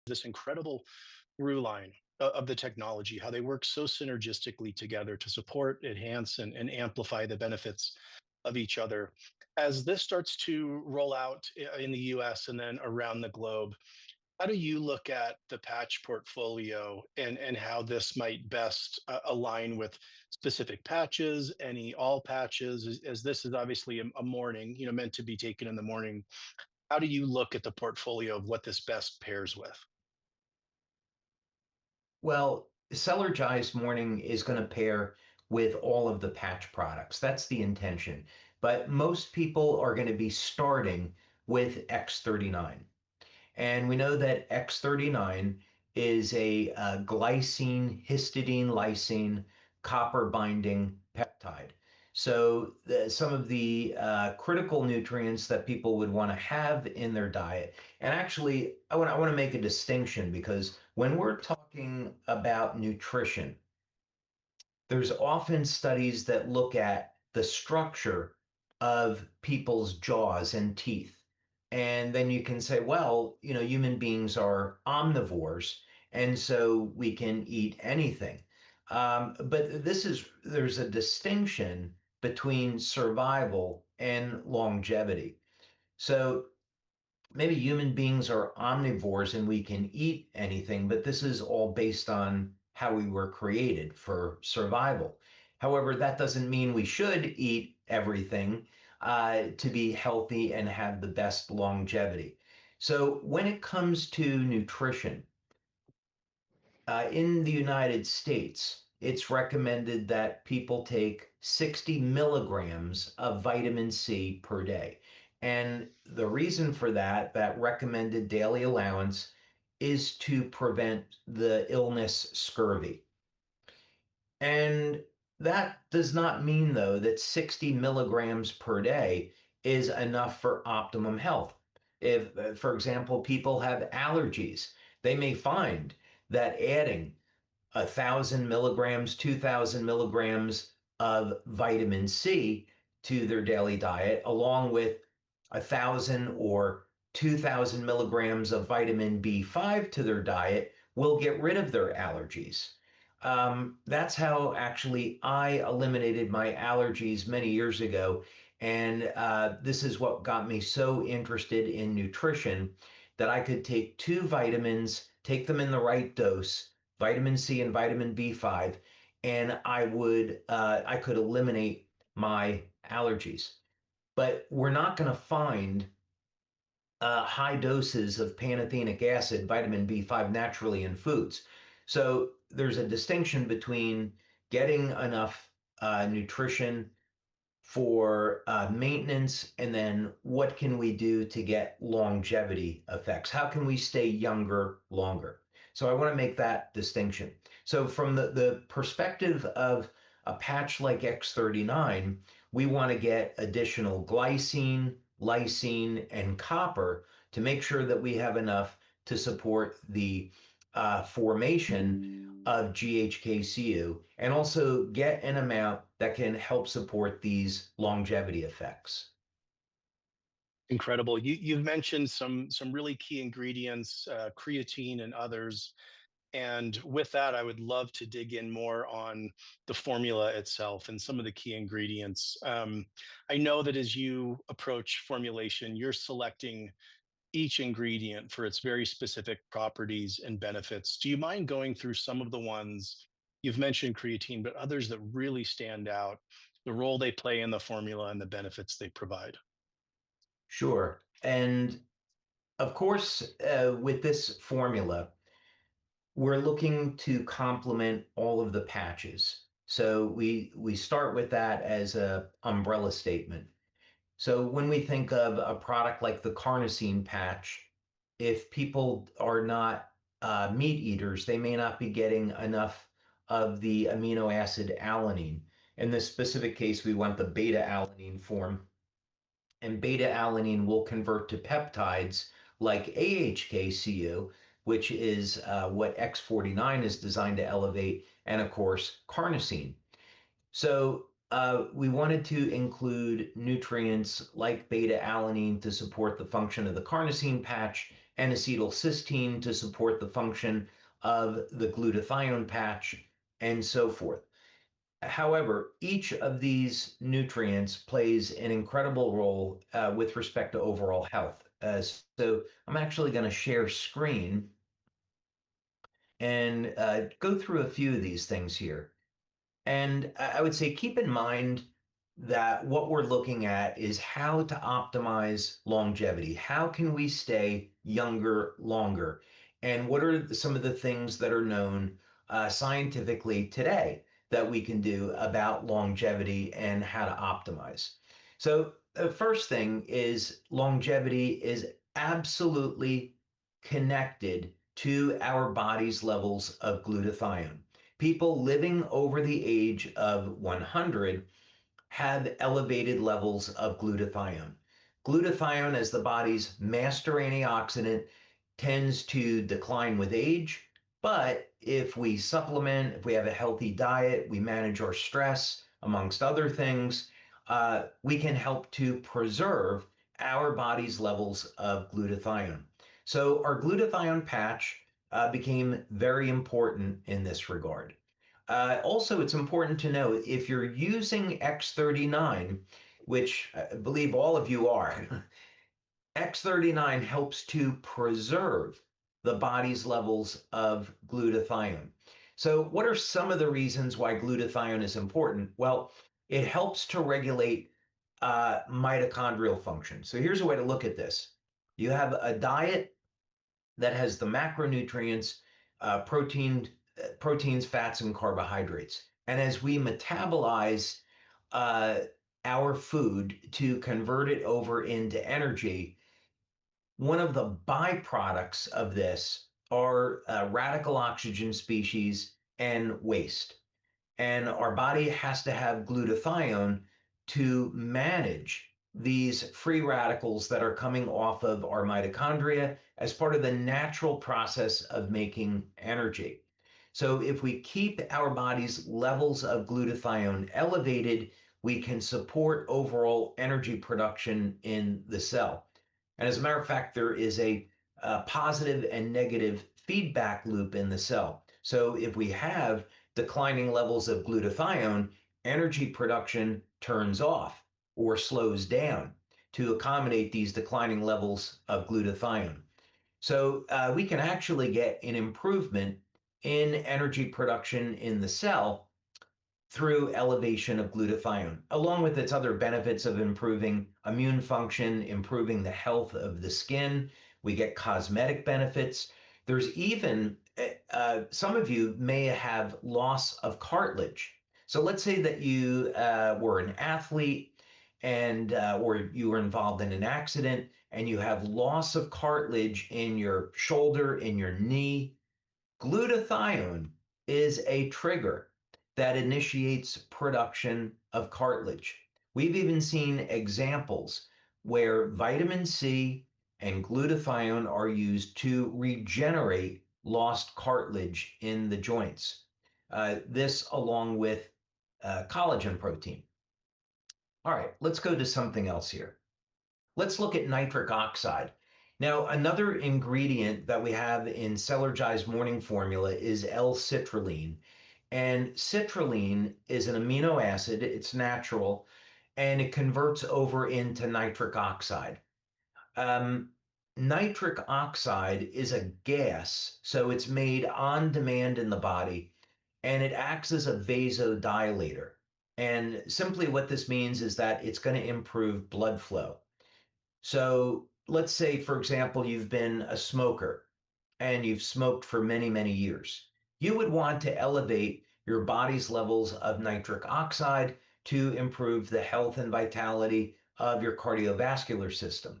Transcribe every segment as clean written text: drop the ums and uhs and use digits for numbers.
this incredible through line of the technology, how they work so synergistically together to support, enhance, and amplify the benefits of each other. As this starts to roll out in the US and then around the globe, how do you look at the patch portfolio and how this might best align with specific patches, any all patches, as this is obviously a morning, meant to be taken in the morning. How do you look at the portfolio of what this best pairs with? Well, Cellergize morning is going to pair with all of the patch products. That's the intention. But most people are going to be starting with X39. And we know that X39 is a glycine, histidine, lysine, copper binding peptide. So some of the critical nutrients that people would want to have in their diet. And actually, I want to make a distinction because when we're talking about nutrition, there's often studies that look at the structure of people's jaws and teeth. And then you can say, well, human beings are omnivores, and so we can eat anything. But there's a distinction between survival and longevity. So maybe human beings are omnivores and we can eat anything, but this is all based on how we were created for survival. However, that doesn't mean we should eat everything to be healthy and have the best longevity. So when it comes to nutrition, in the United States, it's recommended that people take 60 milligrams of vitamin C per day. And the reason for that recommended daily allowance, is to prevent the illness scurvy. And that does not mean, though, that 60 milligrams per day is enough for optimum health. If, for example, people have allergies, they may find that adding 1,000 milligrams, 2,000 milligrams of vitamin C to their daily diet, along with 1,000 or 2,000 milligrams of vitamin B5 to their diet, will get rid of their allergies. That's how actually I eliminated my allergies many years ago. And this is what got me so interested in nutrition, that I could take two vitamins, take them in the right dose, vitamin C and vitamin B5, and I could eliminate my allergies. But we're not going to find high doses of pantothenic acid, vitamin B5, naturally in foods. So there's a distinction between getting enough nutrition for maintenance, and then what can we do to get longevity effects? How can we stay younger longer? So I want to make that distinction. So from the perspective of a patch like X39, we want to get additional glycine, lysine, and copper to make sure that we have enough to support the formation of GHKCU, and also get an amount that can help support these longevity effects. Incredible. You've mentioned some really key ingredients, creatine and others. And with that, I would love to dig in more on the formula itself and some of the key ingredients. I know that as you approach formulation, you're selecting each ingredient for its very specific properties and benefits. Do you mind going through some of the ones you've mentioned creatine, but others that really stand out, the role they play in the formula and the benefits they provide? Sure. And of course, with this formula, we're looking to complement all of the patches. So we start with that as a umbrella statement. So when we think of a product like the carnosine patch, if people are not meat eaters, they may not be getting enough of the amino acid alanine. In this specific case, we want the beta alanine form, and beta alanine will convert to peptides like AHKCU, which is what X49 is designed to elevate, and of course, carnosine. So we wanted to include nutrients like beta alanine to support the function of the carnosine patch, N-acetylcysteine to support the function of the glutathione patch, and so forth. However, each of these nutrients plays an incredible role with respect to overall health. So I'm actually going to share screen and go through a few of these things here. And I would say keep in mind that what we're looking at is how to optimize longevity. How can we stay younger longer? And what are some of the things that are known scientifically today that we can do about longevity and how to optimize? So, the first thing is longevity is absolutely connected to our body's levels of glutathione. People living over the age of 100 have elevated levels of glutathione. Glutathione, as the body's master antioxidant, tends to decline with age. But if we supplement, if we have a healthy diet, we manage our stress, amongst other things, we can help to preserve our body's levels of glutathione. So our glutathione patch became very important in this regard. Also, it's important to know if you're using X39, which I believe all of you are, X39 helps to preserve the body's levels of glutathione. So, what are some of the reasons why glutathione is important? Well, it helps to regulate mitochondrial function. So, here's a way to look at this: you have a diet that has the macronutrients, proteins, fats, and carbohydrates. And as we metabolize uh, our food to convert it over into energy, one of the byproducts of this are radical oxygen species and waste. And our body has to have glutathione to manage these free radicals that are coming off of our mitochondria as part of the natural process of making energy. So if we keep our body's levels of glutathione elevated, we can support overall energy production in the cell. And as a matter of fact, there is a positive and negative feedback loop in the cell. So if we have declining levels of glutathione, energy production turns off or slows down to accommodate these declining levels of glutathione. So we can actually get an improvement in energy production in the cell through elevation of glutathione, along with its other benefits of improving immune function, improving the health of the skin. We get cosmetic benefits. There's even some of you may have loss of cartilage. So let's say that you were an athlete and or you were involved in an accident and you have loss of cartilage in your shoulder, in your knee. Glutathione is a trigger that initiates production of cartilage. We've even seen examples where vitamin C and glutathione are used to regenerate lost cartilage in the joints. This along with collagen protein. All right, let's go to something else here. Let's look at nitric oxide. Now, another ingredient that we have in Cellergize morning formula is L-citrulline. And citrulline is an amino acid, it's natural, and it converts over into nitric oxide. Um, Nitric oxide is a gas, so it's made on demand in the body, and it acts as a vasodilator. And simply what this means is that it's going to improve blood flow. So let's say, for example, you've been a smoker and you've smoked for many, many years. You would want to elevate your body's levels of nitric oxide to improve the health and vitality of your cardiovascular system.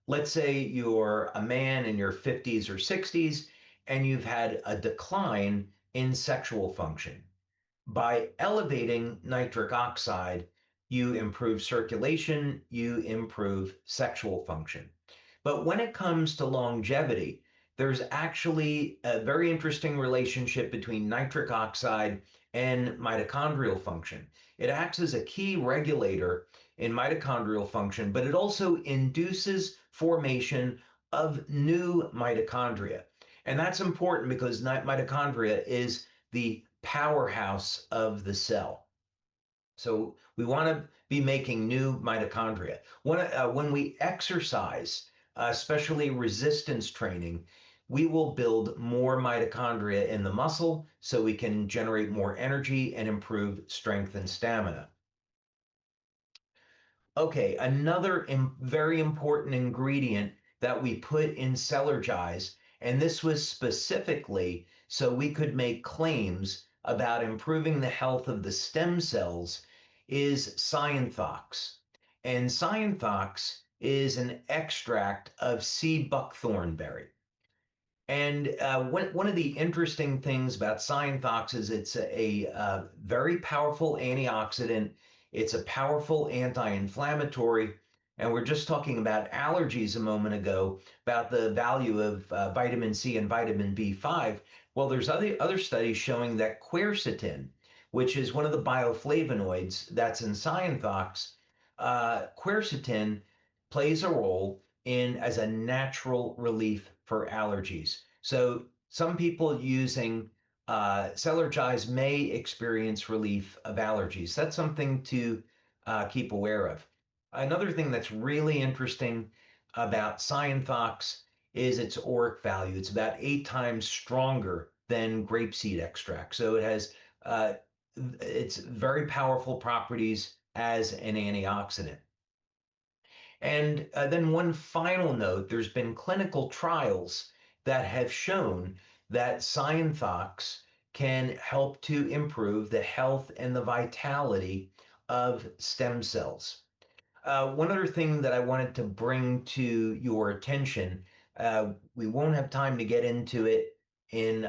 Let's say you're a man in your 50s or 60s and you've had a decline in sexual function. By elevating nitric oxide, you improve circulation, you improve sexual function. But when it comes to longevity, there's actually a very interesting relationship between nitric oxide and mitochondrial function. It acts as a key regulator in mitochondrial function, but it also induces formation of new mitochondria. And that's important because mitochondria is the powerhouse of the cell. So we want to be making new mitochondria. When we exercise, especially resistance training, we will build more mitochondria in the muscle so we can generate more energy and improve strength and stamina. Okay, another very important ingredient that we put in Cellergize, and this was specifically so we could make claims about improving the health of the stem cells, is cyanothox. And cyanothox is an extract of sea buckthorn berry. And one of the interesting things about cyanothox is it's a very powerful antioxidant. It's a powerful anti-inflammatory. And we're just talking about allergies a moment ago, about the value of vitamin C and vitamin B5. Well, there's other studies showing that quercetin, which is one of the bioflavonoids that's in cyanothox, quercetin plays a role in as a natural relief for allergies. So some people using Cellergize may experience relief of allergies. That's something to keep aware of. Another thing that's really interesting about cyanothox is its ORAC value. It's about 8 times stronger than grapeseed extract. So it has its very powerful properties as an antioxidant. And then one final note, there's been clinical trials that have shown that cyanothox can help to improve the health and the vitality of stem cells. One other thing that I wanted to bring to your attention, we won't have time to get into it in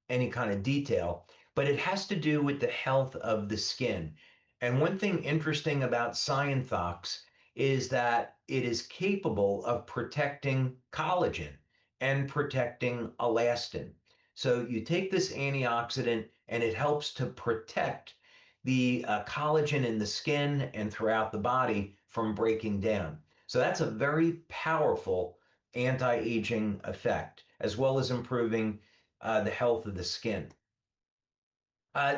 any kind of detail, but it has to do with the health of the skin. And one thing interesting about cyanothox is that it is capable of protecting collagen and protecting elastin. So you take this antioxidant and it helps to protect the collagen in the skin and throughout the body from breaking down. So that's a very powerful anti-aging effect, as well as improving the health of the skin.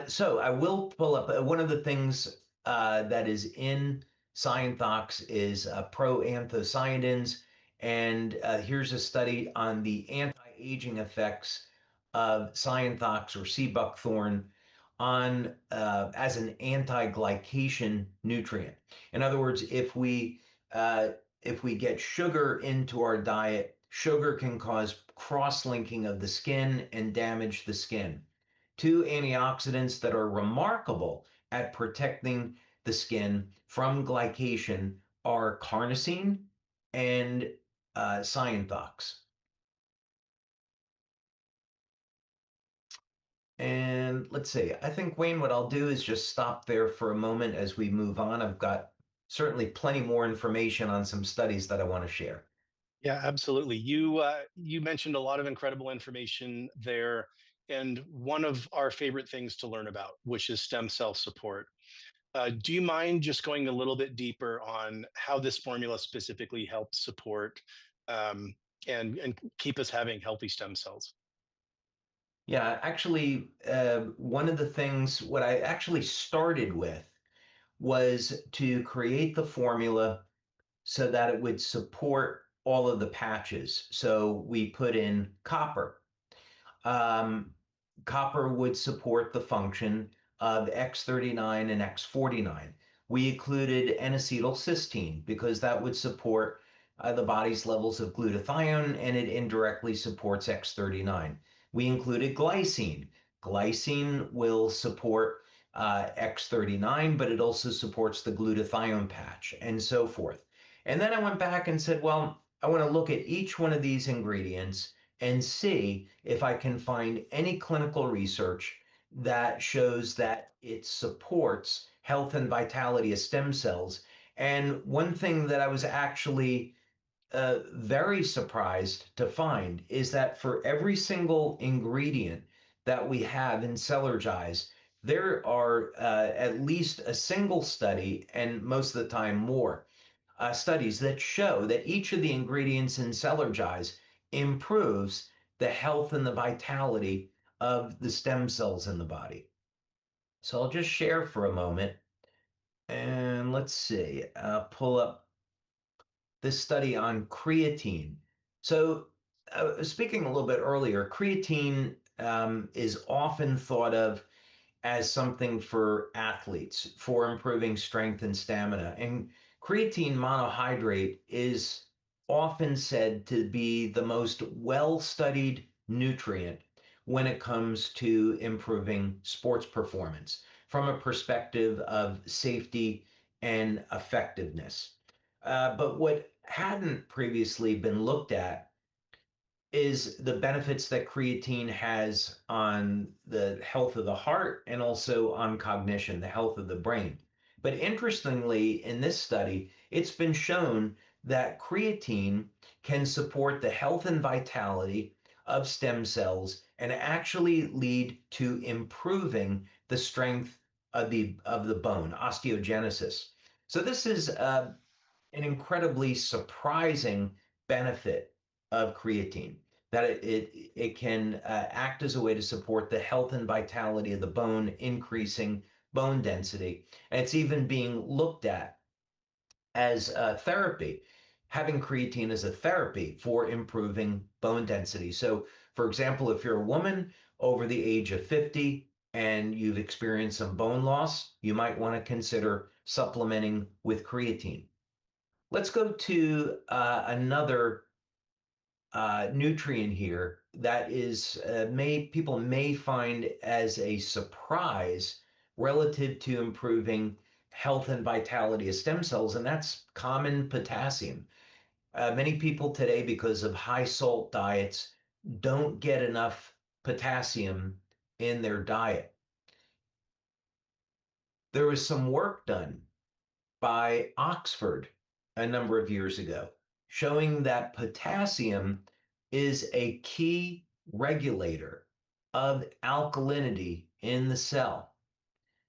So I will pull up one of the things that is in cyanothox is proanthocyanins, and here's a study on the anti-aging effects of cyanothox or sea buckthorn on as an anti-glycation nutrient. In other words, if we get sugar into our diet, sugar can cause cross-linking of the skin and damage the skin. Two antioxidants that are remarkable at protecting the skin from glycation are carnosine and cyanothox. And let's see, I think, Wayne, what I'll do is just stop there for a moment as we move on. I've got certainly plenty more information on some studies that I want to share. Yeah, absolutely. You mentioned a lot of incredible information there, and one of our favorite things to learn about, which is stem cell support. Do you mind just going a little bit deeper on how this formula specifically helps support um, and keep us having healthy stem cells? Yeah, actually, one of the things, what I actually started with was to create the formula so that it would support all of the patches. So we put in copper. Um, Copper would support the function of X39 and X49. We included N-acetylcysteine because that would support the body's levels of glutathione, and it indirectly supports X39. We included glycine. Glycine will support X39, but it also supports the glutathione patch and so forth. And then I went back and said, well, I want to look at each one of these ingredients and see if I can find any clinical research that shows that it supports health and vitality of stem cells. And one thing that I was actually very surprised to find is that for every single ingredient that we have in Cellergize, there are at least a single study, and most of the time more, studies that show that each of the ingredients in Cellergize improves the health and the vitality of the stem cells in the body. So I'll just share for a moment, and let's see, pull up this study on creatine. So, speaking a little bit earlier, creatine is often thought of as something for athletes for improving strength and stamina. And creatine monohydrate is often said to be the most well studied nutrient when it comes to improving sports performance from a perspective of safety and effectiveness. But what hadn't previously been looked at is the benefits that creatine has on the health of the heart and also on cognition, the health of the brain. But interestingly, in this study, it's been shown that creatine can support the health and vitality of stem cells and actually lead to improving the strength of the bone, osteogenesis. So this is an incredibly surprising benefit of creatine, that it can act as a way to support the health and vitality of the bone, increasing bone density. And it's even being looked at as a therapy, having creatine as a therapy for improving bone density. So, for example, if you're a woman over the age of 50 and you've experienced some bone loss, you might want to consider supplementing with creatine. Let's go to another nutrient here that is people may find as a surprise relative to improving health and vitality of stem cells, and that's common potassium. Many people today, because of high salt diets, don't get enough potassium in their diet. There was some work done by Oxford a number of years ago, showing that potassium is a key regulator of alkalinity in the cell.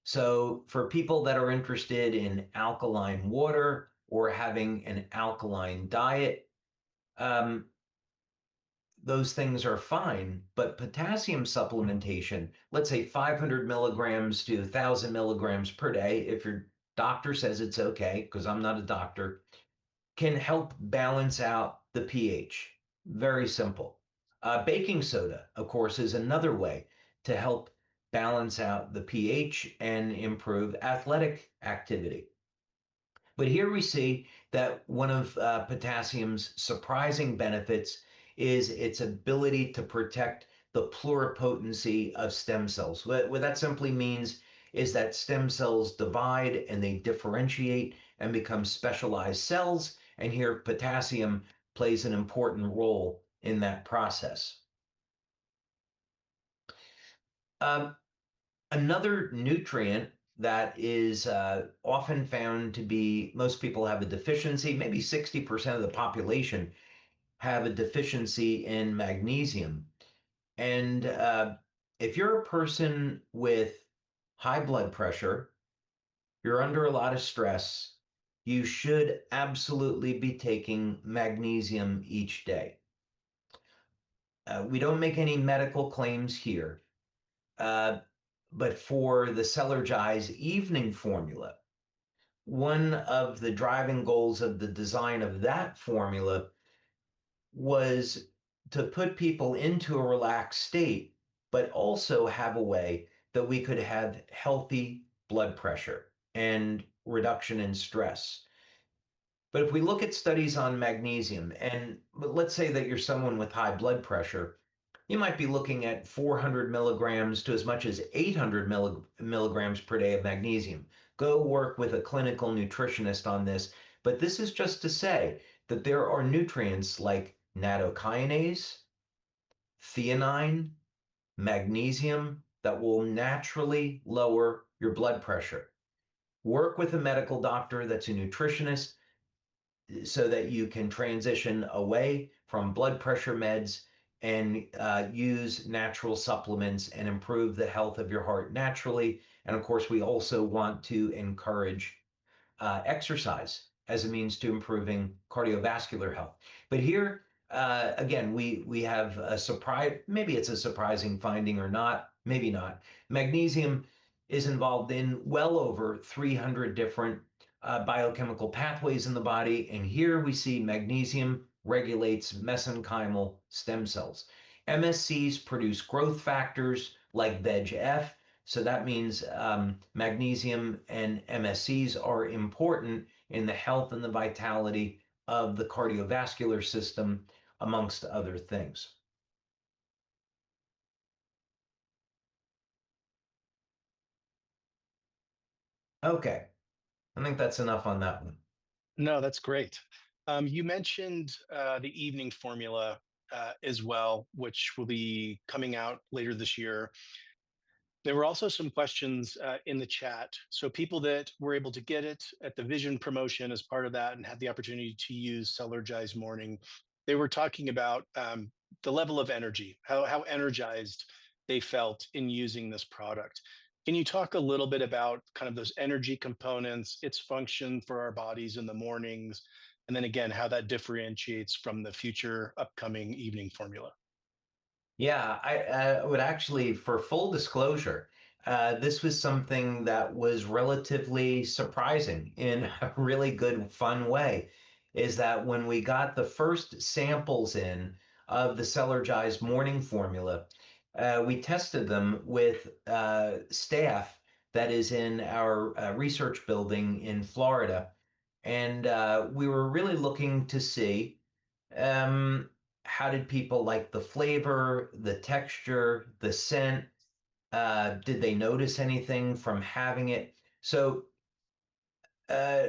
So, for people that are interested in alkaline water or having an alkaline diet, um, those things are fine, but potassium supplementation, let's say 500 milligrams to 1,000 milligrams per day, if your doctor says it's okay, because I'm not a doctor, can help balance out the pH. Very simple. Baking soda, of course, is another way to help balance out the pH and improve athletic activity. But here we see that one of potassium's surprising benefits is its ability to protect the pluripotency of stem cells. What that simply means is that stem cells divide and they differentiate and become specialized cells. And here potassium plays an important role in that process. Um, Another nutrient that is often found to be, most people have a deficiency, maybe 60% of the population have a deficiency in magnesium. And if you're a person with high blood pressure, you're under a lot of stress, you should absolutely be taking magnesium each day. We don't make any medical claims here. But for the Cellergize evening formula, one of the driving goals of the design of that formula was to put people into a relaxed state, but also have a way that we could have healthy blood pressure and reduction in stress. But if we look at studies on magnesium, and let's say that you're someone with high blood pressure, you might be looking at 400 milligrams to as much as 800 milligrams per day of magnesium. Go work with a clinical nutritionist on this. But this is just to say that there are nutrients like nattokinase, theanine, magnesium that will naturally lower your blood pressure. Work with a medical doctor that's a nutritionist so that you can transition away from blood pressure meds and use natural supplements and improve the health of your heart naturally. And of course, we also want to encourage exercise as a means to improving cardiovascular health. But here, again, we have a surprise. Maybe it's a surprising finding or not. Maybe not. Magnesium is involved in well over 300 different biochemical pathways in the body. And here we see magnesium regulates mesenchymal stem cells. MSCs produce growth factors like VEGF. So that means magnesium and MSCs are important in the health and the vitality of the cardiovascular system, amongst other things. Okay, I think that's enough on that one. No, that's great. You mentioned the evening formula as well, which will be coming out later this year. There were also some questions in the chat. So people that were able to get it at the Vision promotion as part of that and had the opportunity to use Cellergize Morning, they were talking about the level of energy, how energized they felt in using this product. Can you talk a little bit about kind of those energy components, its function for our bodies in the mornings, and then again, how that differentiates from the future upcoming evening formula? Yeah, I would actually, for full disclosure, this was something that was relatively surprising in a really good, fun way. Is that when we got the first samples in of the Cellergize morning formula, we tested them with staff that is in our research building in Florida. And we were really looking to see um, how did people like the flavor, the texture, the scent? Did they notice anything from having it? So uh,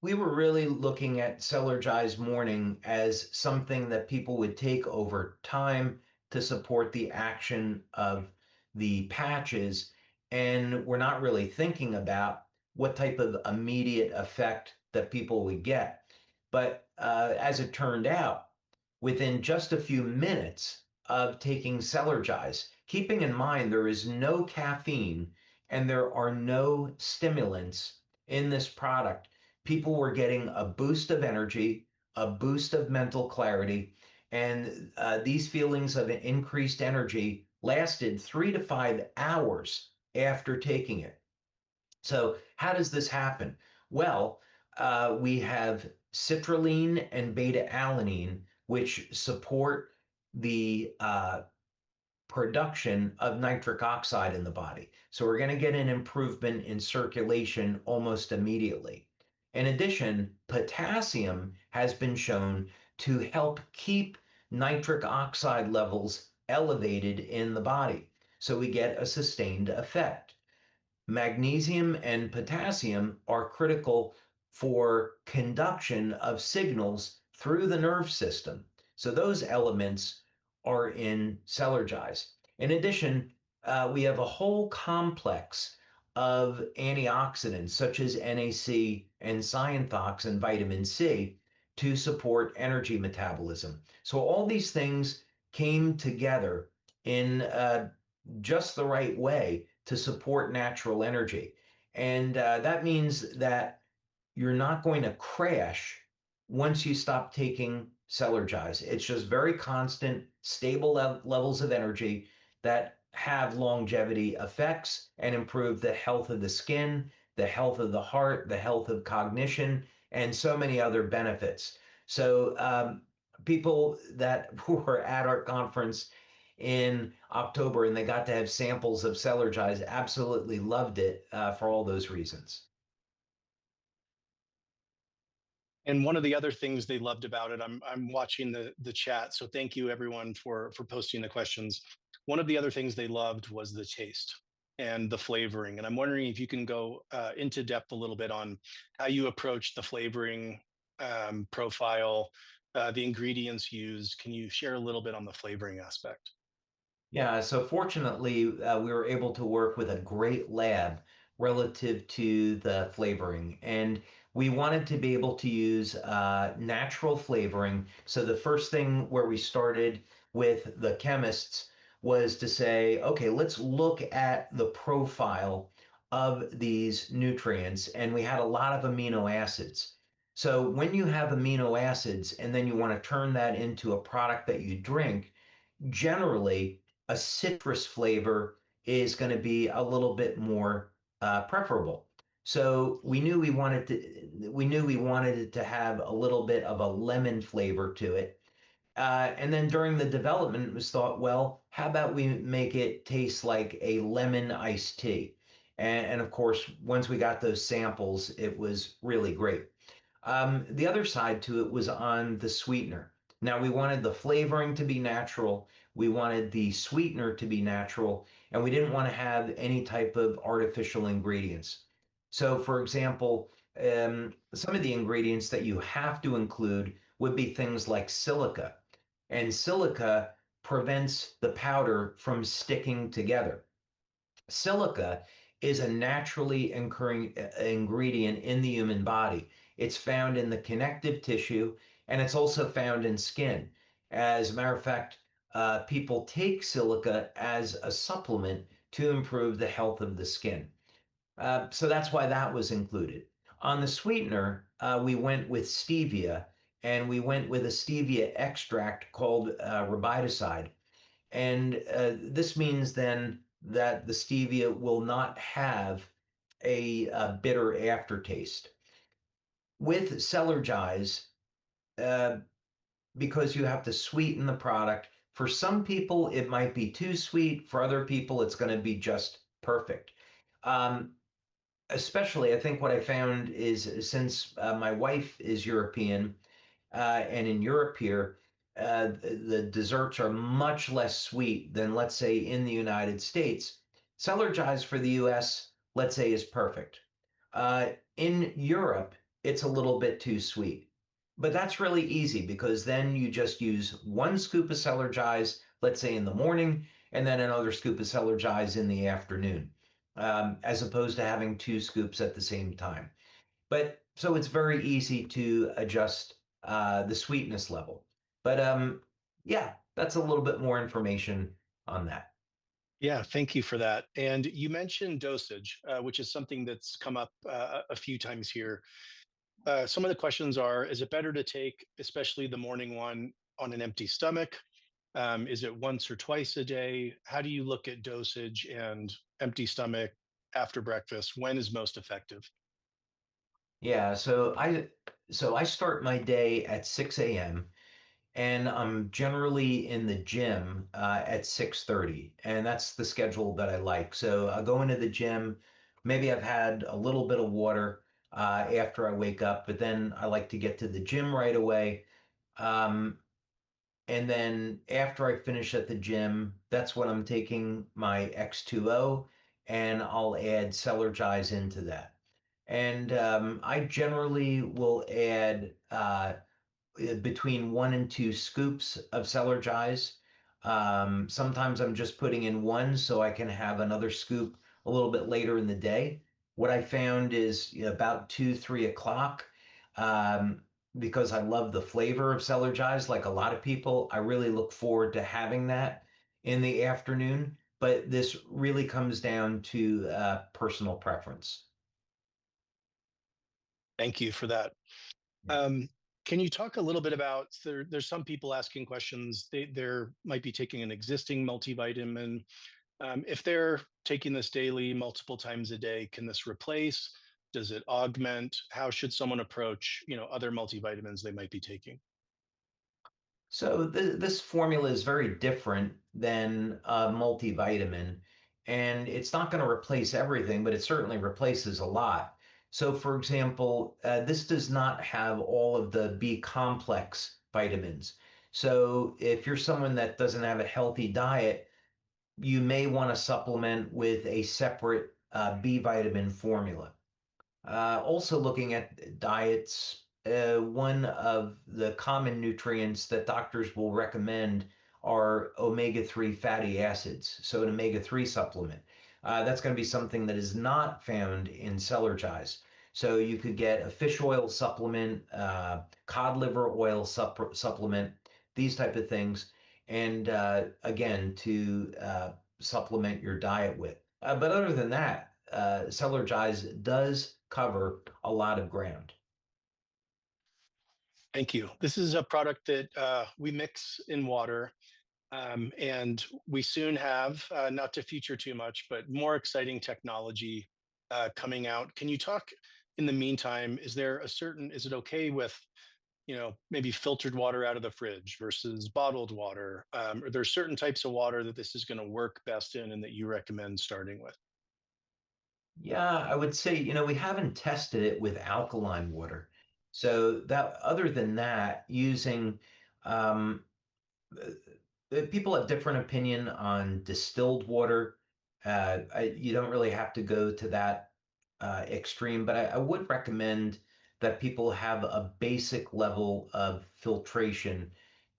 we were really looking at Cellergize Morning as something that people would take over time to support the action of the patches. And we're not really thinking about what type of immediate effect that people would get. But as it turned out, within just a few minutes of taking Cellergize, keeping in mind there is no caffeine and there are no stimulants in this product, people were getting a boost of energy, a boost of mental clarity, and these feelings of increased energy lasted 3 to 5 hours after taking it. So, how does this happen? Well, we have citrulline and beta alanine, which support the production of nitric oxide in the body. So, we're going to get an improvement in circulation almost immediately. In addition, potassium has been shown to help keep nitric oxide levels elevated in the body. So, we get a sustained effect. Magnesium and potassium are critical for conduction of signals through the nerve system. So those elements are in Cellergize. In addition, we have a whole complex of antioxidants such as NAC and cyanothox and vitamin C to support energy metabolism. So all these things came together in just the right way to support natural energy. And that means that you're not going to crash once you stop taking Cellergize. It's just very constant, stable levels of energy that have longevity effects and improve the health of the skin, the health of the heart, the health of cognition, and so many other benefits. So people that were at our conference in October and they got to have samples of Cellergize absolutely loved it for all those reasons. And one of the other things they loved about it, I'm watching the chat, so thank you everyone for posting the questions. One of the other things they loved was the taste and the flavoring, and I'm wondering if you can go into depth a little bit on how you approach the flavoring profile, the ingredients used. Can you share a little bit on the flavoring aspect? Yeah, so fortunately, we were able to work with a great lab relative to the flavoring. And we wanted to be able to use natural flavoring. So the first thing where we started with the chemists was to say, okay, let's look at the profile of these nutrients. And we had a lot of amino acids. So when you have amino acids and then you want to turn that into a product that you drink, generally a citrus flavor is going to be a little bit more preferable. So we knew we wanted it to have a little bit of a lemon flavor to it. And then during the development, it was thought, well, how about we make it taste like a lemon iced tea? And of course, once we got those samples, it was really great. The other side to it was on the sweetener. Now, we wanted the flavoring to be natural, we wanted the sweetener to be natural, and we didn't want to have any type of artificial ingredients. So, for example, some of the ingredients that you have to include would be things like silica, and silica prevents the powder from sticking together. Silica is a naturally occurring ingredient in the human body. It's found in the connective tissue and it's also found in skin. As a matter of fact, people take silica as a supplement to improve the health of the skin. So that's why that was included. On the sweetener, we went with stevia and we went with a stevia extract called ribidoside. And this means then that the stevia will not have a bitter aftertaste. With Cellergize, uh, because you have to sweeten the product, for some people it might be too sweet. For other people, it's going to be just perfect. Um, Especially, I think what I found is since my wife is European, and in Europe here, the desserts are much less sweet than, let's say, in the United States. Cellergize for the US, let's say, is perfect. In Europe, it's a little bit too sweet. But that's really easy because then you just use one scoop of Cellergize, let's say in the morning, and then another scoop of Cellergize in the afternoon, as opposed to having two scoops at the same time. But so it's very easy to adjust the sweetness level. But yeah, that's a little bit more information on that. Yeah, thank you for that. And you mentioned dosage, which is something that's come up a few times here. Some of the questions are: is it better to take, especially the morning one, on an empty stomach? Is it once or twice a day? How do you look at dosage and empty stomach after breakfast? When is most effective? Yeah, so I start my day at 6 a.m. and I'm generally in the gym at 6:30, and that's the schedule that I like. So I go into the gym, maybe I've had a little bit of water after I wake up, but then I like to get to the gym right away. Um, And then after I finish at the gym, that's when I'm taking my X2O and I'll add Cellergize into that. And I generally will add between 1 and 2 scoops of Cellergize. Sometimes I'm just putting in one so I can have another scoop a little bit later in the day. What I found is, about 2, 3 o'clock, um, because I love the flavor of Cellergize, like a lot of people, I really look forward to having that in the afternoon. But this really comes down to personal preference. Thank you for that. Um, can you talk a little bit about there's some people asking questions. They're might be taking an existing multivitamin. If they're taking this daily, multiple times a day, can this replace? Does it augment? How should someone approach, other multivitamins they might be taking? So this formula is very different than a multivitamin, and it's not going to replace everything, but it certainly replaces a lot. So, for example, this does not have all of the B complex vitamins. So, if you're someone that doesn't have a healthy diet, you may want to supplement with a separate B vitamin formula. Also, looking at diets, one of the common nutrients that doctors will recommend are omega-3 fatty acids. So, an omega-3 supplement. That's going to be something that is not found in Cellergize. So, you could get a fish oil supplement, cod liver oil supplement, these type of things. And again, to supplement your diet with. But other than that, Cellergize does cover a lot of ground. Thank you. This is a product that we mix in water, and we soon have, not to feature too much, but more exciting technology coming out. Can you talk in the meantime? Is it okay with, maybe filtered water out of the fridge versus bottled water? Are there certain types of water that this is going to work best in and that you recommend starting with? Yeah, I would say, we haven't tested it with alkaline water. So that other than that, using um, uh, people have different opinion on distilled water. You don't really have to go to that extreme, but I would recommend that people have a basic level of filtration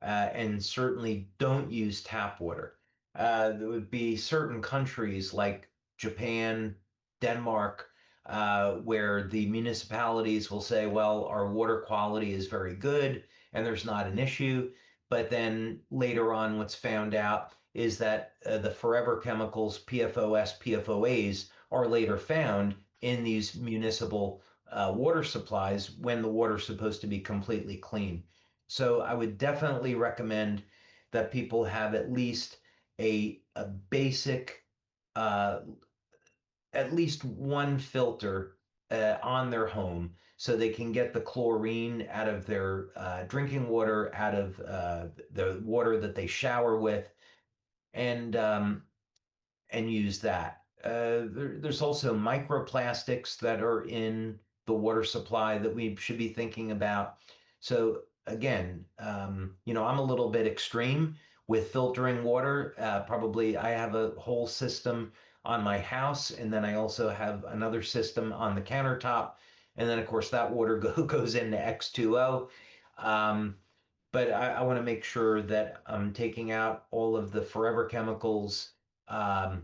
and certainly don't use tap water. There would be certain countries like Japan, Denmark, where the municipalities will say, well, our water quality is very good and there's not an issue. But then later on, what's found out is that the forever chemicals, PFOS, PFOAs, are later found in these municipal water supplies when the water's supposed to be completely clean. So I would definitely recommend that people have at least a basic, uh, at least one filter on their home so they can get the chlorine out of their drinking water, out of the water that they shower with, and use that. There's also microplastics that are in the water supply that we should be thinking about. So again, I'm a little bit extreme with filtering water. Probably I have a whole system on my house, and then I also have another system on the countertop. And then, of course, that water goes into X2O. Um, but I want to make sure that I'm taking out all of the forever chemicals, um,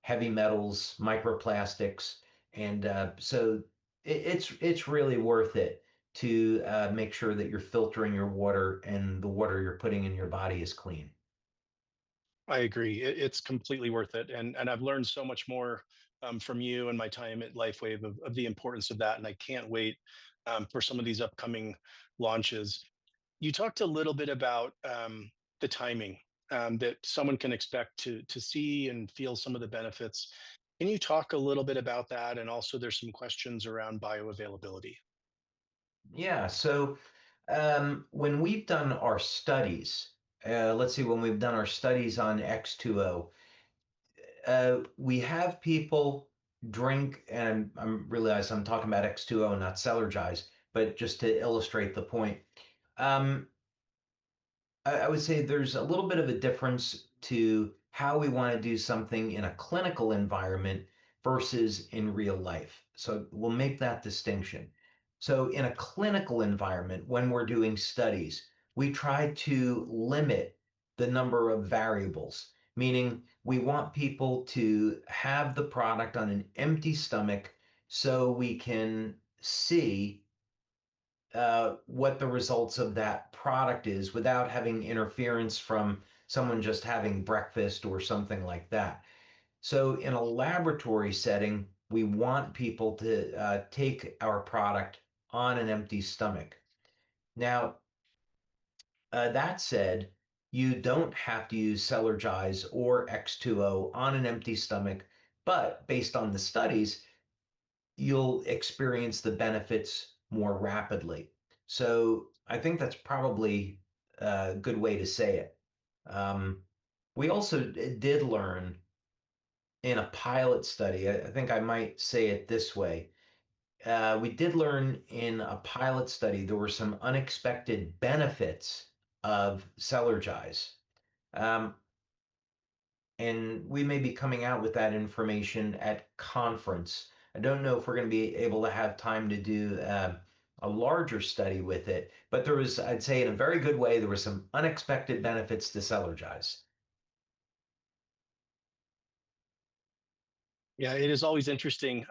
heavy metals, microplastics, and so it's really worth it to make sure that you're filtering your water and the water you're putting in your body is clean. I agree. It's completely worth it, and I've learned so much more from you and my time at LifeWave of the importance of that, and I can't wait for some of these upcoming launches. You talked a little bit about the timing that someone can expect to see and feel some of the benefits. Can you talk a little bit about that? And also, there's some questions around bioavailability. Yeah. So when we've done our studies, let's see, when we've done our studies on X2O, we have people drink, and I'm realize I'm talking about X2O, not Cellergize, but just to illustrate the point. Um, I would say there's a little bit of a difference to how we want to do something in a clinical environment versus in real life. So we'll make that distinction. So in a clinical environment, when we're doing studies, we try to limit the number of variables, meaning we want people to have the product on an empty stomach so we can see what the results of that product is without having interference from someone just having breakfast or something like that. So, in a laboratory setting, we want people to take our product on an empty stomach. Now, that said, you don't have to use Cellergize or X2O on an empty stomach, but based on the studies, you'll experience the benefits more rapidly. So I think that's probably a good way to say it. Um, we also did learn in a pilot study, I think I might say it this way. We did learn in a pilot study there were some unexpected benefits of Cellergize. Um, and we may be coming out with that information at conference. I don't know if we're going to be able to have time to do a larger study with it, but there was, I'd say, in a very good way, there were some unexpected benefits to Cellergize. Yeah, it is always interesting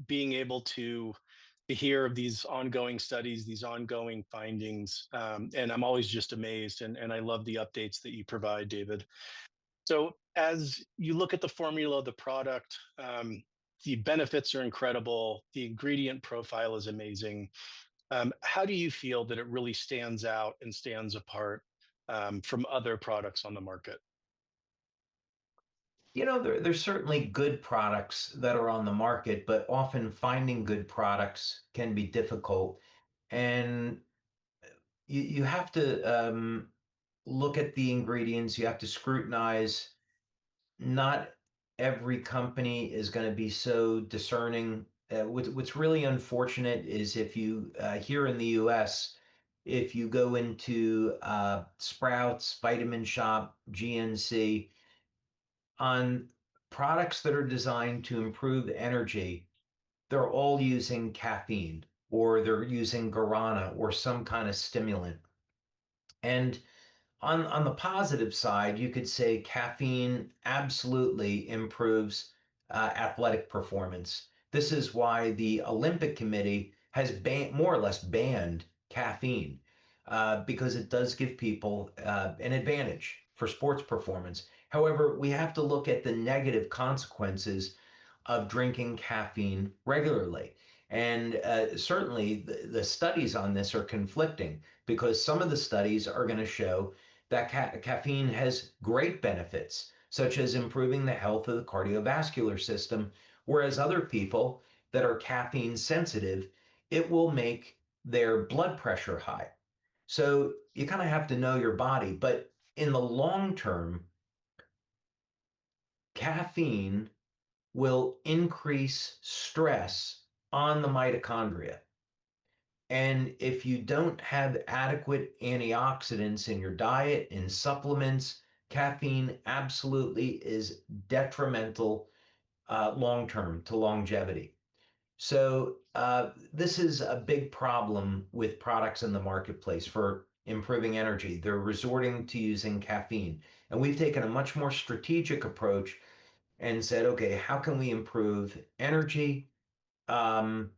being able to hear of these ongoing studies, these ongoing findings, and I'm always just amazed. And I love the updates that you provide, David. So, as you look at the formula of the product, the benefits are incredible. The ingredient profile is amazing. How do you feel that it really stands out and stands apart from other products on the market? There's certainly good products that are on the market, but often finding good products can be difficult. And you have to look at the ingredients, you have to scrutinize. Not every company is going to be so discerning. What's really unfortunate is if you, here in the US, if you go into Sprouts, Vitamin Shop, GNC, on products that are designed to improve energy, they're all using caffeine or they're using guarana or some kind of stimulant. And on the positive side, you could say caffeine absolutely improves athletic performance. This is why the Olympic Committee has more or less banned caffeine because it does give people an advantage for sports performance. However, we have to look at the negative consequences of drinking caffeine regularly. And certainly the studies on this are conflicting because some of the studies are going to show that caffeine has great benefits, such as improving the health of the cardiovascular system, whereas other people that are caffeine sensitive, it will make their blood pressure high. So you kind of have to know your body. But in the long term, caffeine will increase stress on the mitochondria. And if you don't have adequate antioxidants in your diet, in supplements, caffeine absolutely is detrimental long term to longevity. So, this is a big problem with products in the marketplace for improving energy. They're resorting to using caffeine. And we've taken a much more strategic approach and said, okay, how can we improve energy? Um,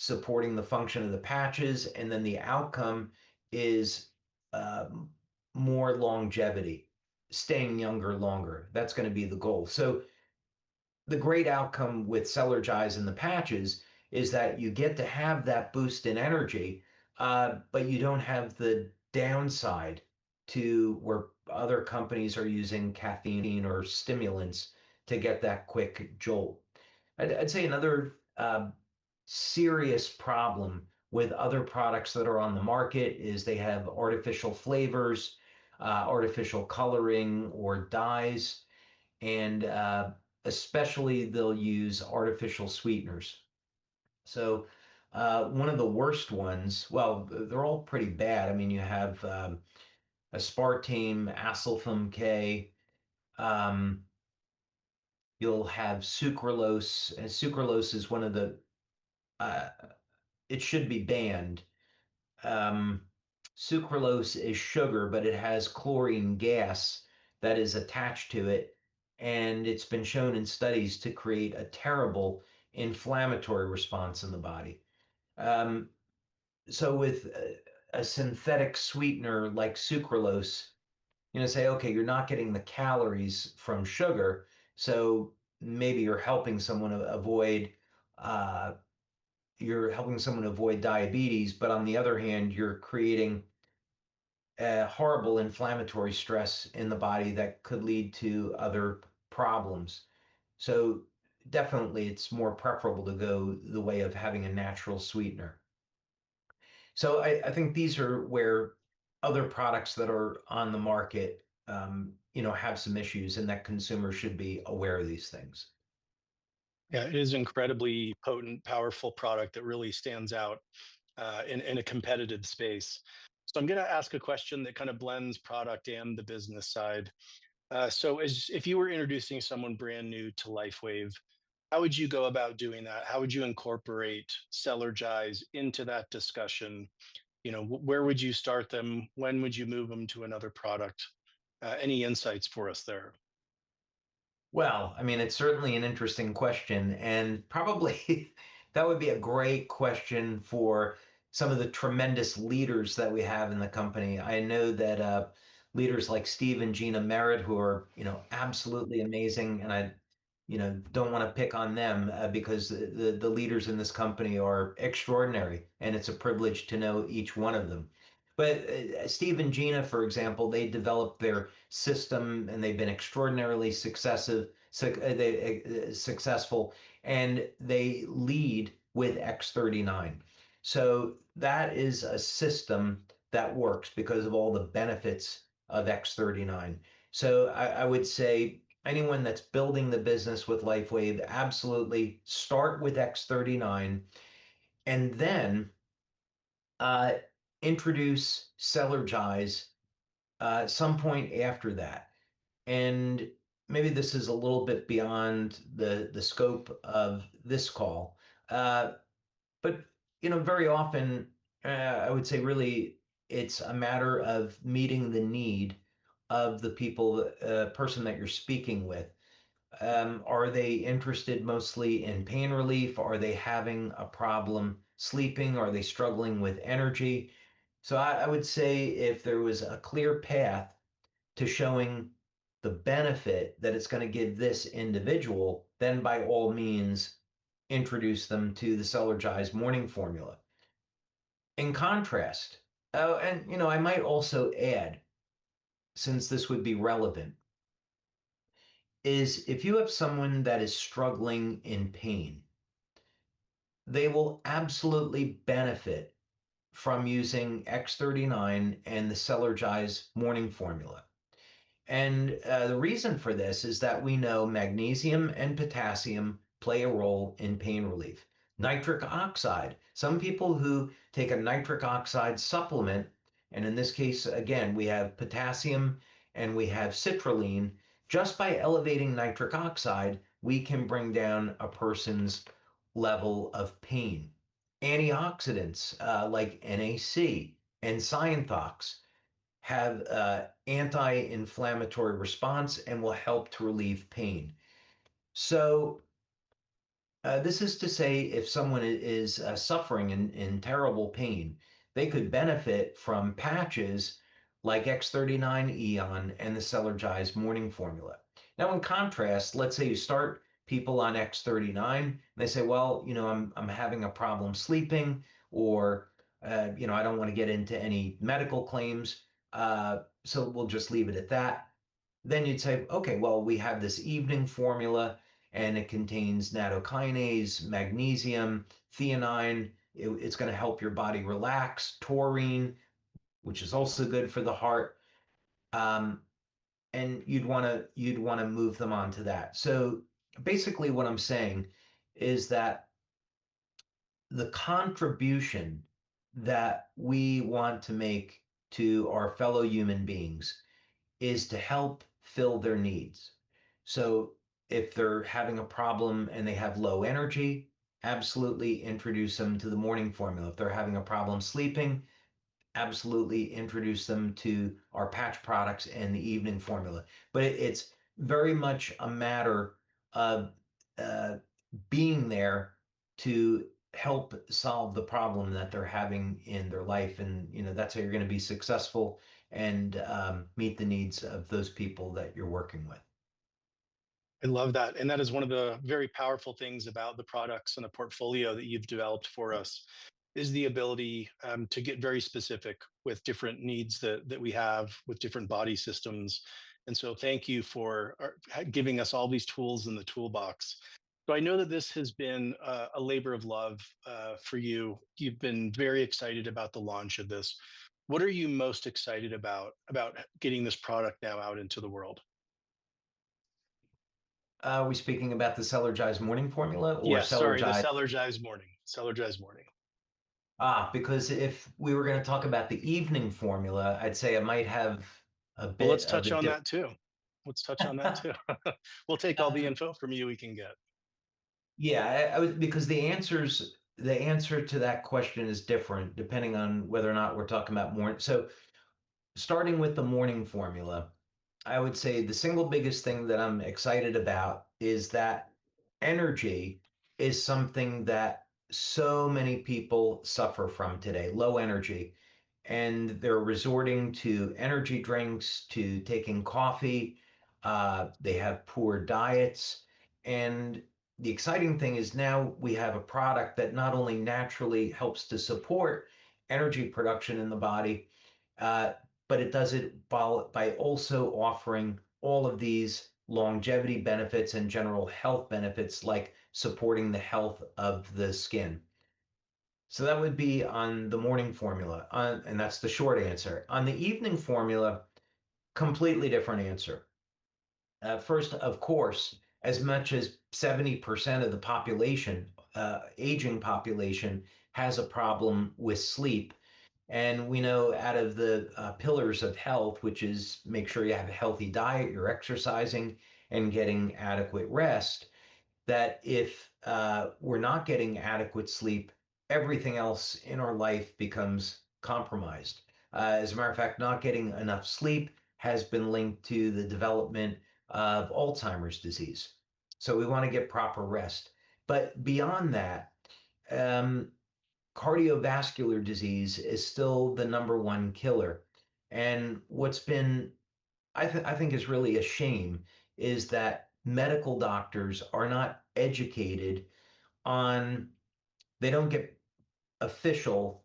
Supporting the function of the patches, and then the outcome is um, more longevity, staying younger longer. That's going to be the goal. So the great outcome with Cellergize and the patches is that you get to have that boost in energy, but you don't have the downside to where other companies are using caffeine or stimulants to get that quick jolt. I'd say another serious problem with other products that are on the market is they have artificial flavors, artificial coloring, or dyes, and especially they'll use artificial sweeteners. So one of the worst ones, well, they're all pretty bad. I mean, you have aspartame, acesulfame K. Um, you'll have sucralose. And sucralose is one of the uh, it should be banned. Um, Sucralose is sugar, but it has chlorine gas that is attached to it. And it's been shown in studies to create a terrible inflammatory response in the body. Um, so, with a synthetic sweetener like sucralose, say, okay, you're not getting the calories from sugar. So maybe uh, you're helping someone avoid diabetes, but on the other hand, you're creating a horrible inflammatory stress in the body that could lead to other problems. So definitely it's more preferable to go the way of having a natural sweetener. So I think these are where other products that are on the market, have some issues and that consumers should be aware of these things. Yeah, it is incredibly potent, powerful product that really stands out in a competitive space. So I'm going to ask a question that kind of blends product and the business side. So, as if you were introducing someone brand new to LifeWave, how would you go about doing that? How would you incorporate Cellergize into that discussion? Where would you start them? When would you move them to another product? Any insights for us there? Well, I mean, it's certainly an interesting question, and probably that would be a great question for some of the tremendous leaders that we have in the company. I know that leaders like Steve and Gina Merritt, who are, absolutely amazing, and I don't want to pick on them because the leaders in this company are extraordinary, and it's a privilege to know each one of them. But Steve and Gina, for example, they developed their system and they've been extraordinarily successful, and they lead with X39. So that is a system that works because of all the benefits of X39. So I would say anyone that's building the business with LifeWave, absolutely start with X39 and then uh, introduce Cellergize some point after that. And maybe this is a little bit beyond the scope of this call, but very often, I would say really it's a matter of meeting the need of the person that you're speaking with. Are they interested mostly in pain relief? Are they having a problem sleeping? Are they struggling with energy? So I would say if there was a clear path to showing the benefit that it's going to give this individual, then by all means, introduce them to the Cellergize morning formula. In contrast, oh, and I might also add, since this would be relevant, is if you have someone that is struggling in pain, they will absolutely benefit from using X39 and the Cellergize morning formula. And the reason for this is that we know magnesium and potassium play a role in pain relief. Nitric oxide, some people who take a nitric oxide supplement, and in this case, again, we have potassium and we have citrulline, just by elevating nitric oxide, we can bring down a person's level of pain. Antioxidants like NAC and Cyanthox have anti-inflammatory response and will help to relieve pain. So this is to say, if someone is suffering in terrible pain, they could benefit from patches like X39 Eon and the Cellergize morning formula. Now, in contrast, let's say you start people on X39, and they say, well, I'm having a problem sleeping, or I don't want to get into any medical claims, so we'll just leave it at that. Then you'd say, okay, well, we have this evening formula and it contains nattokinase, magnesium, theanine. It's going to help your body relax, taurine, which is also good for the heart. And you'd want to move them on to that. So basically, what I'm saying is that the contribution that we want to make to our fellow human beings is to help fill their needs. So if they're having a problem and they have low energy, absolutely introduce them to the morning formula. If they're having a problem sleeping, absolutely introduce them to our patch products and the evening formula. But it's very much a matter of uh, being there to help solve the problem that they're having in their life. And, that's how you're going to be successful and meet the needs of those people that you're working with. I love that. And that is one of the very powerful things about the products and the portfolio that you've developed for us is the ability to get very specific with different needs that we have with different body systems. And so thank you for giving us all these tools in the toolbox. So I know that this has been a labor of love for you. You've been very excited about the launch of this. What are you most excited about getting this product now out into the world? Are we speaking about the Cellergize morning formula or Yes, sorry, the Cellergize? Cellergize morning. Cellergize morning. Because if we were going to talk about the evening formula, I'd say I might have a Well, let's bit of touch a on different. that too. Let's touch on that too. We'll take all the info from you we can get. Yeah, I was because the answer to that question is different depending on whether or not we're talking about morning. So starting with the morning formula, I would say the single biggest thing that I'm excited about is that energy is something that so many people suffer from today, low energy. And they're resorting to energy drinks, to taking coffee. They have poor diets. And the exciting thing is now we have a product that not only naturally helps to support energy production in the body, uh, but it does it by also offering all of these longevity benefits and general health benefits, like supporting the health of the skin. So that would be on the morning formula, and that's the short answer. On the evening formula, completely different answer. First, of course, as much as 70% of the population, aging population, has a problem with sleep. And we know out of the pillars of health, which is make sure you have a healthy diet, you're exercising, and getting adequate rest, that if we're not getting adequate sleep, everything else in our life becomes compromised. As a matter of fact, not getting enough sleep has been linked to the development of Alzheimer's disease. So we want to get proper rest. But beyond that, um, cardiovascular disease is still the number one killer. And what's been, I think, is really a shame is that medical doctors are not educated on, they don't get official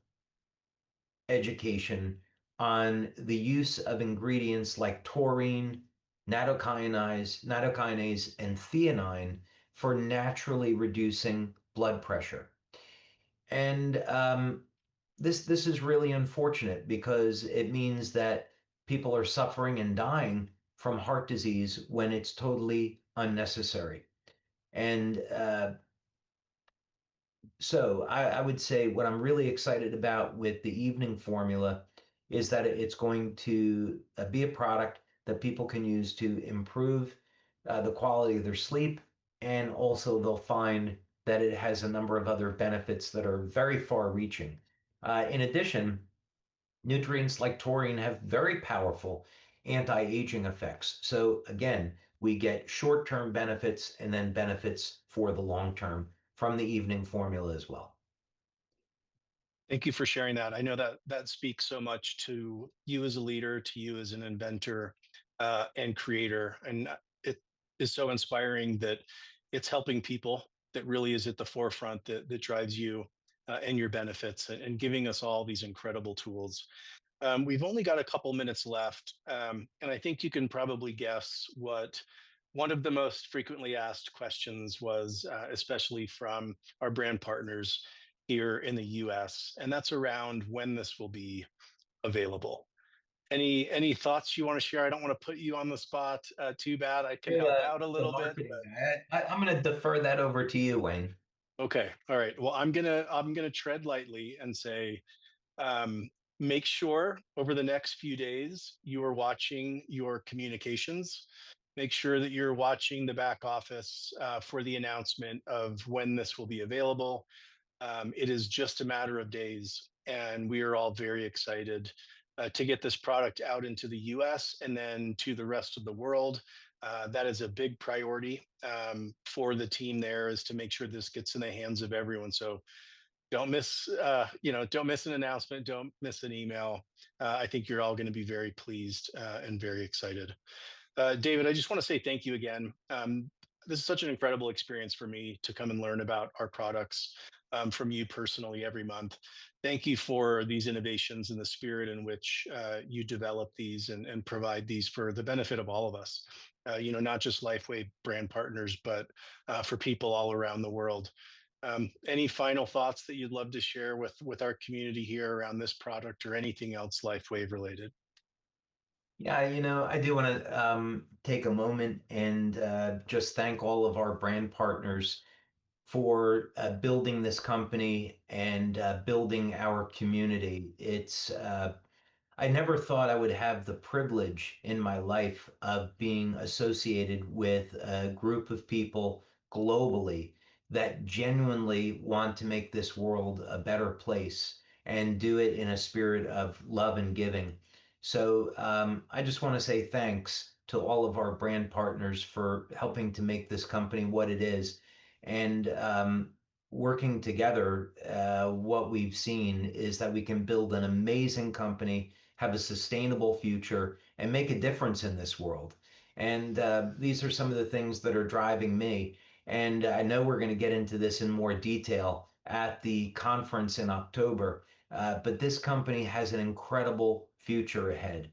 education on the use of ingredients like taurine, nattokinase, and theanine for naturally reducing blood pressure. And this is really unfortunate because it means that people are suffering and dying from heart disease when it's totally unnecessary. And so I would say what I'm really excited about with the evening formula is that it's going to be a product that people can use to improve the quality of their sleep. And also, they'll find that it has a number of other benefits that are very far reaching. In addition, nutrients like taurine have very powerful anti-aging effects. So again, we get short-term benefits and then benefits for the long term from the evening formula as well. Thank you for sharing that. I know that that speaks so much to you as a leader, to you as an inventor and creator, and it is so inspiring that it's helping people. That really is at the forefront that drives you and your benefits, and giving us all these incredible tools. We've only got a couple minutes left, and I think you can probably guess what one of the most frequently asked questions was, especially from our brand partners here in the US, and that's around when this will be available. Any thoughts you want to share? I don't want to put you on the spot too bad. I can You're help out a the little bit, marketing but guy. I'm going to defer that over to you, Wayne. okay. All right. Well, I'm gonna tread lightly and say, um, make sure over the next few days you are watching your communications. Make sure that you're watching the back office for the announcement of when this will be available. It is just a matter of days, and we are all very excited to get this product out into the US and then to the rest of the world. That is a big priority for the team there, is to make sure this gets in the hands of everyone. So don't miss, don't miss an announcement, don't miss an email. I think you're all going to be very pleased and very excited. David, I just want to say thank you again. This is such an incredible experience for me to come and learn about our products from you personally every month. Thank you for these innovations and the spirit in which you develop these and provide these for the benefit of all of us. Not just Lifeway brand partners, but for people all around the world. Any final thoughts that you'd love to share with our community here around this product or anything else Lifewave related? Yeah, I do want to take a moment and just thank all of our brand partners for building this company and building our community. I never thought I would have the privilege in my life of being associated with a group of people globally that genuinely want to make this world a better place and do it in a spirit of love and giving. So I just want to say thanks to all of our brand partners for helping to make this company what it is. And working together, what we've seen is that we can build an amazing company, have a sustainable future, and make a difference in this world. And these are some of the things that are driving me. And I know we're going to get into this in more detail at the conference in October. But this company has an incredible future ahead.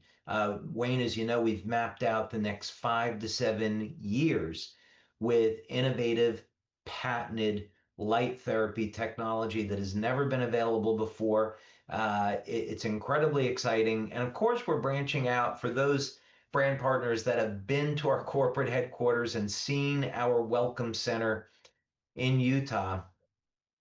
Wayne, as you know, we've mapped out the next 5 to 7 years with innovative, patented light therapy technology that has never been available before. It's incredibly exciting. And of course, we're branching out for those brand partners that have been to our corporate headquarters and seen our welcome center in Utah.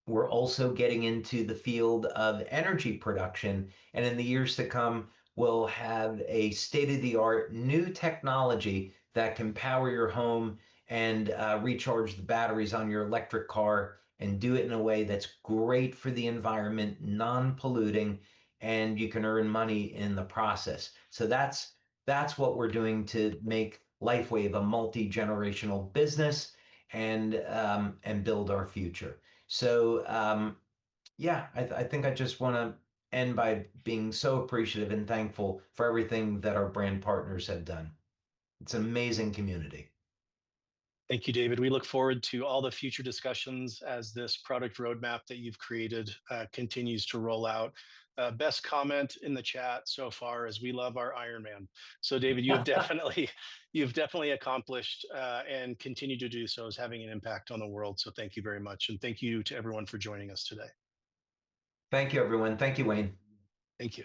We're also getting into the field of energy production. And in the years to come, we'll have a state of the art new technology that can power your home and recharge the batteries on your electric car and do it in a way that's great for the environment, non polluting, and you can earn money in the process. So that's what we're doing to make LifeWave a multi-generational business and build our future. So yeah, I think I just want to end by being so appreciative and thankful for everything that our brand partners have done. It's an amazing community. Thank you, David. We look forward to all the future discussions as this product roadmap that you've created continues to roll out. Best comment in the chat so far is we love our Iron Man. So, David, you've definitely accomplished and continue to do so, is having an impact on the world. So, thank you very much, and thank you to everyone for joining us today. Thank you, everyone. Thank you, Wayne. Thank you.